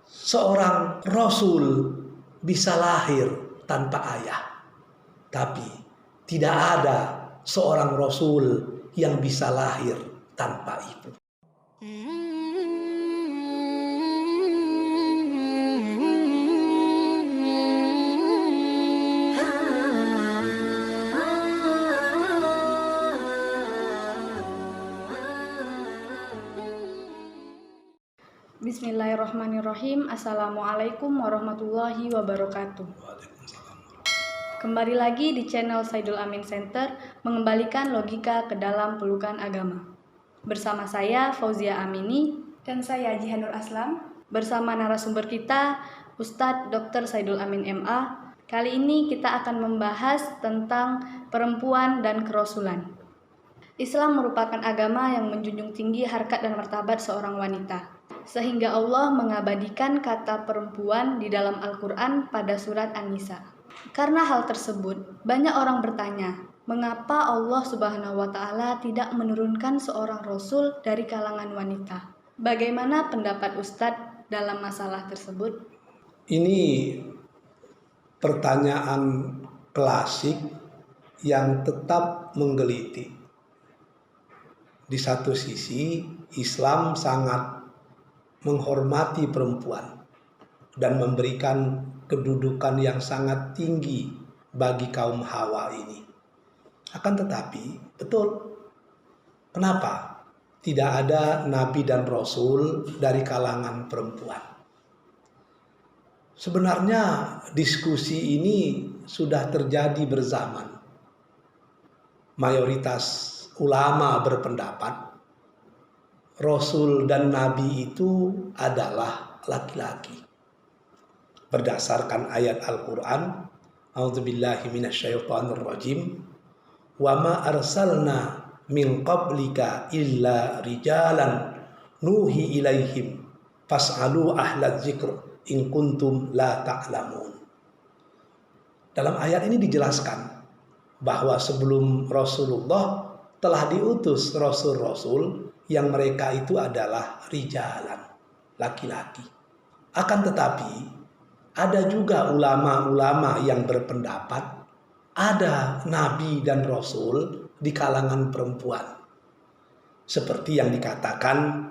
seorang rasul bisa lahir tanpa ayah, tapi tidak ada seorang rasul yang bisa lahir tanpa ibu. Bismillahirrahmanirrahim. Assalamualaikum warahmatullahi wabarakatuh. Kembali lagi di channel Saidul Amin Center, mengembalikan logika ke dalam pelukan agama. Bersama saya Fauzia Amini dan saya Jihanur Aslam. Bersama narasumber kita Ustadz Dr. Saidul Amin MA. Kali ini kita akan membahas tentang perempuan dan kerasulan. Islam merupakan agama yang menjunjung tinggi harkat dan martabat seorang wanita, sehingga Allah mengabadikan kata perempuan di dalam Al-Quran pada surat An-Nisa. Karena hal tersebut, banyak orang bertanya, mengapa Allah Subhanahu wa Ta'ala tidak menurunkan seorang rasul dari kalangan wanita? Bagaimana pendapat Ustadz dalam masalah tersebut? Ini pertanyaan klasik yang tetap menggeliti. Di satu sisi, Islam sangat menghormati perempuan dan memberikan kedudukan yang sangat tinggi bagi kaum Hawa ini. Akan tetapi, betul, kenapa tidak ada nabi dan rasul dari kalangan perempuan? Sebenarnya diskusi ini sudah terjadi berzaman. Mayoritas ulama berpendapat Rasul dan Nabi itu adalah laki-laki. Berdasarkan ayat Al-Quran, A'udzubillahi minasyaitonirrajim, wa ma arsalna min qablika illa rijalan nuhi ilaihim fas'alu ahlaz zikr in kuntum la ta'lamun. Dalam ayat ini dijelaskan bahwa sebelum Rasulullah telah diutus rasul-rasul yang mereka itu adalah rijalan, laki-laki. Akan tetapi, ada juga ulama-ulama yang berpendapat ada nabi dan rasul di kalangan perempuan. Seperti yang dikatakan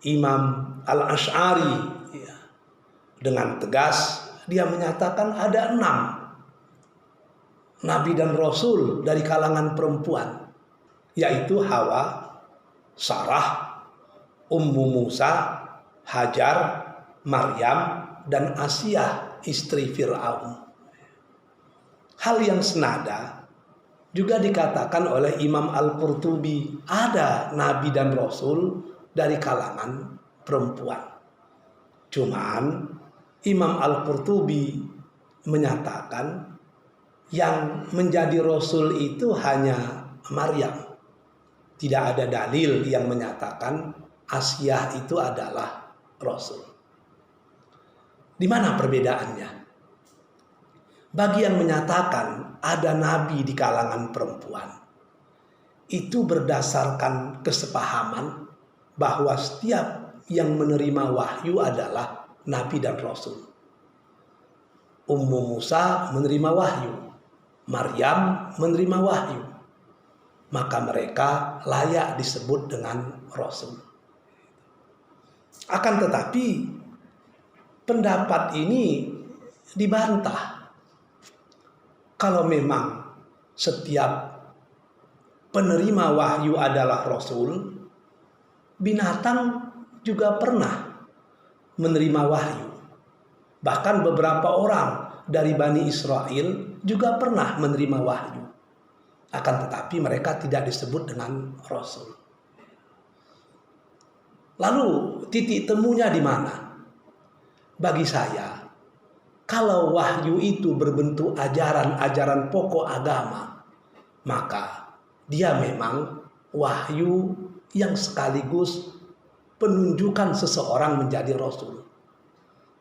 Imam Al-Asy'ari, dengan tegas dia menyatakan ada 6 nabi dan rasul dari kalangan perempuan, yaitu Hawa, Sarah, Ummu Musa, Hajar, Maryam, dan Asiyah istri Fir'aun. Hal yang senada juga dikatakan oleh Imam Al-Qurtubi, ada nabi dan rasul dari kalangan perempuan. Cuman Imam Al-Qurtubi menyatakan yang menjadi rasul itu hanya Maryam. Tidak ada dalil yang menyatakan Asiyah itu adalah rasul. Di mana perbedaannya? Bagi yang menyatakan ada nabi di kalangan perempuan, itu berdasarkan kesepahaman bahwa setiap yang menerima wahyu adalah nabi dan rasul. Ummu Musa menerima wahyu, Maryam menerima wahyu, maka mereka layak disebut dengan rasul. Akan tetapi pendapat ini dibantah. Kalau memang setiap penerima wahyu adalah rasul, binatang juga pernah menerima wahyu. Bahkan beberapa orang dari Bani Israel juga pernah menerima wahyu. Akan tetapi mereka tidak disebut dengan rasul. Lalu titik temunya di mana? Bagi saya, kalau wahyu itu berbentuk ajaran-ajaran pokok agama, maka dia memang wahyu yang sekaligus penunjukan seseorang menjadi rasul.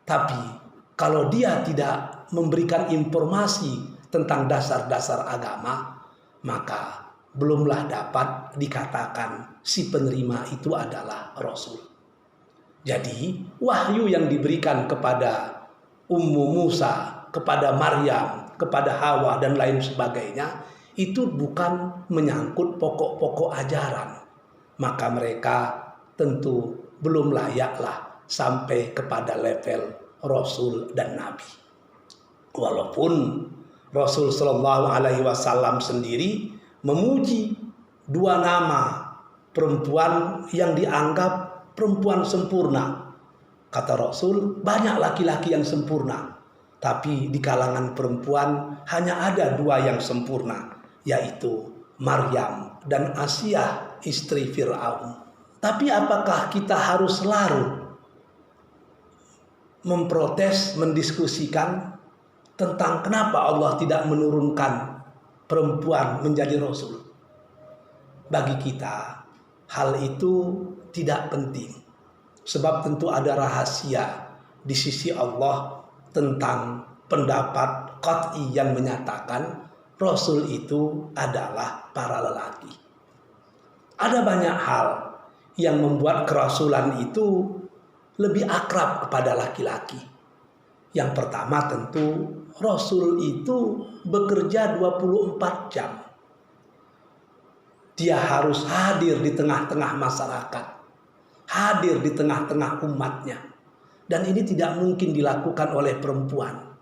Tapi kalau dia tidak memberikan informasi tentang dasar-dasar agama, maka belumlah dapat dikatakan si penerima itu adalah rasul. Jadi wahyu yang diberikan kepada Ummu Musa, kepada Maryam, kepada Hawa dan lain sebagainya itu bukan menyangkut pokok-pokok ajaran. Maka mereka tentu belum layaklah sampai kepada level Rasul dan Nabi. Walaupun Rasul Shallallahu Alaihi Wasallam sendiri memuji dua nama perempuan yang dianggap perempuan sempurna. Kata Rasul, banyak laki-laki yang sempurna, tapi di kalangan perempuan hanya ada dua yang sempurna, yaitu Maryam dan Asiyah istri Fir'aun. Tapi apakah kita harus larut memprotes, mendiskusikan tentang kenapa Allah tidak menurunkan perempuan menjadi Rasul? Bagi kita, hal itu tidak penting. Sebab tentu ada rahasia di sisi Allah tentang pendapat qat'i yang menyatakan Rasul itu adalah para lelaki. Ada banyak hal yang membuat kerasulan itu lebih akrab kepada laki-laki. Yang pertama tentu Rasul itu bekerja 24 jam. Dia harus hadir di tengah-tengah masyarakat, hadir di tengah-tengah umatnya. Dan ini tidak mungkin dilakukan oleh perempuan.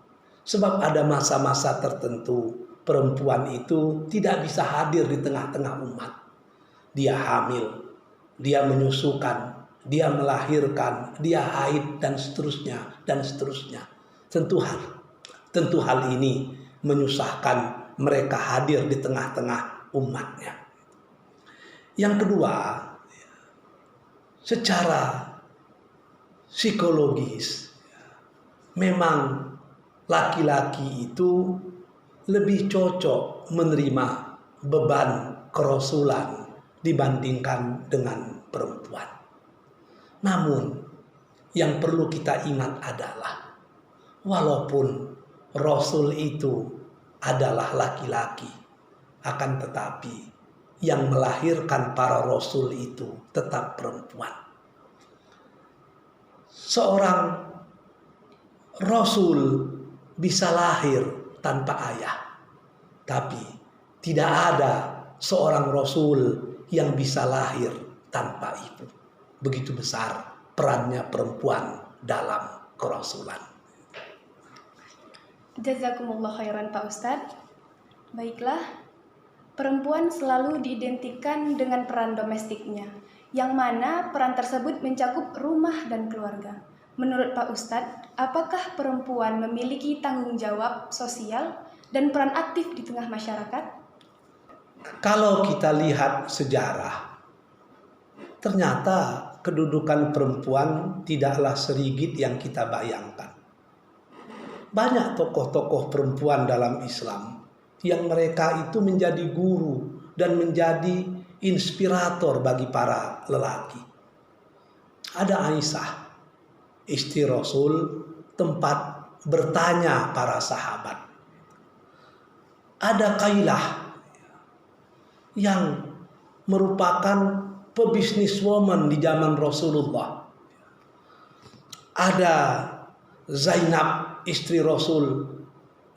Sebab ada masa-masa tertentu perempuan itu tidak bisa hadir di tengah-tengah umat. Dia hamil, dia menyusukan, dia melahirkan, dia haid dan seterusnya dan seterusnya. Tentu hal ini menyusahkan mereka hadir di tengah-tengah umatnya. Yang kedua, secara psikologis memang laki-laki itu lebih cocok menerima beban kerasulan dibandingkan dengan perempuan. Namun yang perlu kita ingat adalah walaupun Rasul itu adalah laki-laki, akan tetapi yang melahirkan para Rasul itu tetap perempuan. Seorang Rasul bisa lahir tanpa ayah, tapi tidak ada seorang Rasul yang bisa lahir tanpa ibu. Begitu besar perannya perempuan dalam kerasulan. Jazakumullah khairan Pak Ustadz. Baiklah, perempuan selalu diidentikan dengan peran domestiknya, yang mana peran tersebut mencakup rumah dan keluarga. Menurut Pak Ustadz, apakah perempuan memiliki tanggung jawab sosial dan peran aktif di tengah masyarakat? Kalau kita lihat sejarah, ternyata kedudukan perempuan tidaklah serigit yang kita bayangkan. Banyak tokoh-tokoh perempuan dalam Islam yang mereka itu menjadi guru dan menjadi inspirator bagi para lelaki. Ada Aisyah, istri Rasul, tempat bertanya para sahabat. Ada Kailah yang merupakan pebisnis woman di zaman Rasulullah. Ada Zainab, istri Rasul,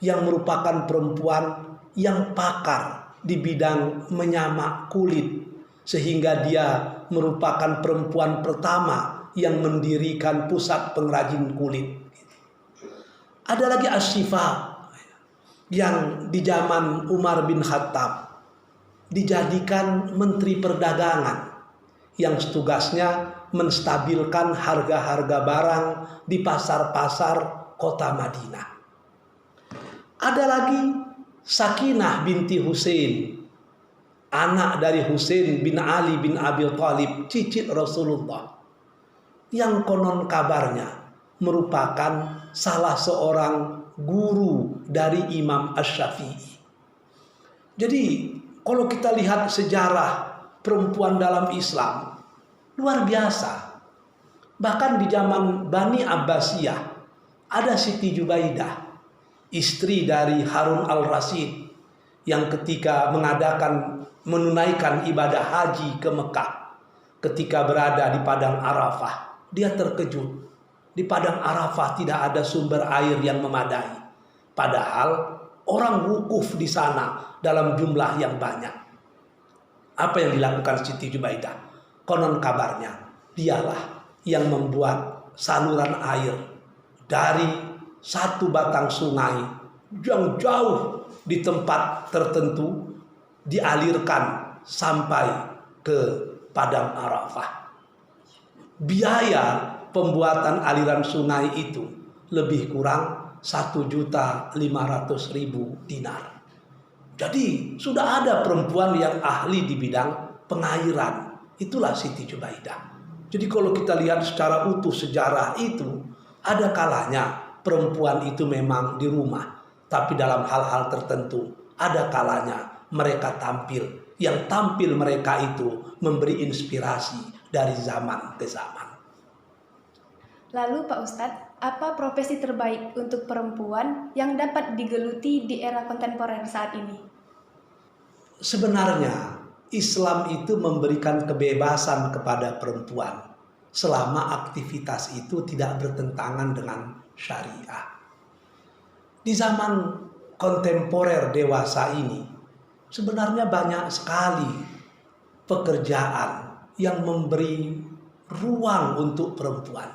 yang merupakan perempuan yang pakar di bidang menyamak kulit, sehingga dia merupakan perempuan pertama yang mendirikan pusat pengrajin kulit. Ada lagi Asyifa yang di zaman Umar bin Khattab dijadikan menteri perdagangan yang tugasnya menstabilkan harga-harga barang di pasar-pasar kota Madinah. Ada lagi Sakinah binti Husain, anak dari Husain bin Ali bin Abi Thalib, cicit Rasulullah, yang konon kabarnya merupakan salah seorang guru dari Imam Asy-Syafi'i. Jadi kalau kita lihat sejarah perempuan dalam Islam, luar biasa. Bahkan di zaman Bani Abbasiyah ada Siti Jubaidah, istri dari Harun al-Rasyid, yang ketika menunaikan ibadah haji ke Mekah, ketika berada di padang Arafah, dia terkejut. Di padang Arafah tidak ada sumber air yang memadai. Padahal orang wukuf di sana dalam jumlah yang banyak. Apa yang dilakukan Siti Jubaidah? Konon kabarnya, dialah yang membuat saluran air dari satu batang sungai yang jauh di tempat tertentu dialirkan sampai ke padang Arafah. Biaya pembuatan aliran sungai itu lebih kurang 1.500.000 dinar. Jadi sudah ada perempuan yang ahli di bidang pengairan. Itulah Siti Jubaidah. Jadi kalau kita lihat secara utuh sejarah itu, ada kalanya perempuan itu memang di rumah. Tapi dalam hal-hal tertentu, ada kalanya mereka tampil. Yang tampil mereka itu memberi inspirasi dari zaman ke zaman. Lalu Pak Ustadz, apa profesi terbaik untuk perempuan yang dapat digeluti di era kontemporer saat ini? Sebenarnya Islam itu memberikan kebebasan kepada perempuan selama aktivitas itu tidak bertentangan dengan syariah. Di zaman kontemporer dewasa ini sebenarnya banyak sekali pekerjaan yang memberi ruang untuk perempuan.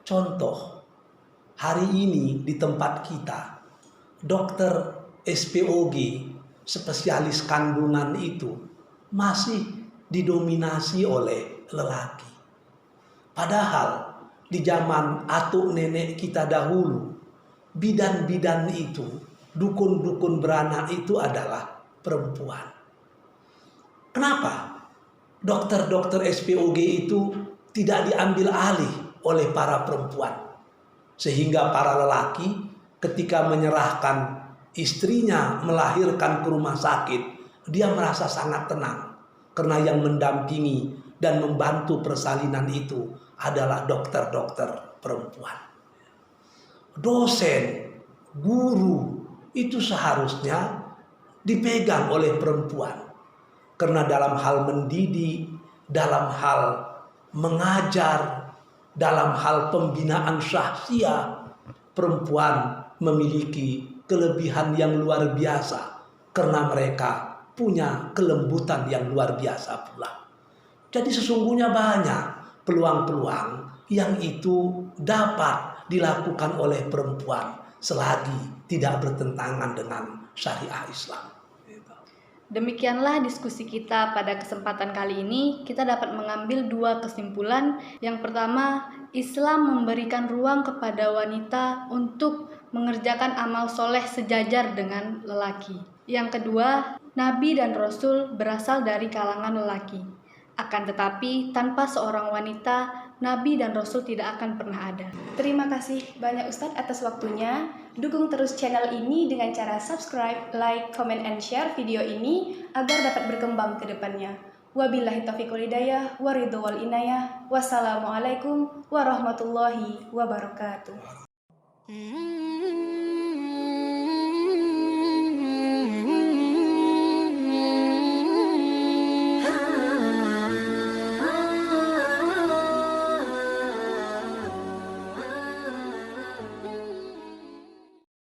Contoh, hari ini di tempat kita, dokter SPOG, spesialis kandungan itu masih didominasi oleh lelaki. Padahal di zaman atuk nenek kita dahulu, bidan-bidan itu, dukun-dukun beranak itu adalah perempuan. Kenapa dokter-dokter SPOG itu tidak diambil alih oleh para perempuan? Sehingga para lelaki ketika menyerahkan istrinya melahirkan ke rumah sakit, dia merasa sangat tenang. Karena yang mendampingi dan membantu persalinan itu adalah dokter-dokter perempuan. Dosen, guru, itu seharusnya dipegang oleh perempuan. Karena dalam hal mendidik, dalam hal mengajar, dalam hal pembinaan syahsiah, perempuan memiliki kelebihan yang luar biasa karena mereka punya kelembutan yang luar biasa pula. Jadi sesungguhnya banyak peluang-peluang yang itu dapat dilakukan oleh perempuan selagi tidak bertentangan dengan syariah Islam. Demikianlah diskusi kita pada kesempatan kali ini. Kita dapat mengambil dua kesimpulan. Yang pertama, Islam memberikan ruang kepada wanita untuk mengerjakan amal soleh sejajar dengan lelaki. Yang kedua, Nabi dan Rasul berasal dari kalangan lelaki. Akan tetapi, tanpa seorang wanita, Nabi dan Rasul tidak akan pernah ada. Terima kasih banyak Ustadz atas waktunya. Dukung terus channel ini dengan cara subscribe, like, comment, and share video ini agar dapat berkembang ke depannya. Wabillahi taufiq wal hidayah, waridho wal inayah. Wassalamualaikum warahmatullahi wabarakatuh.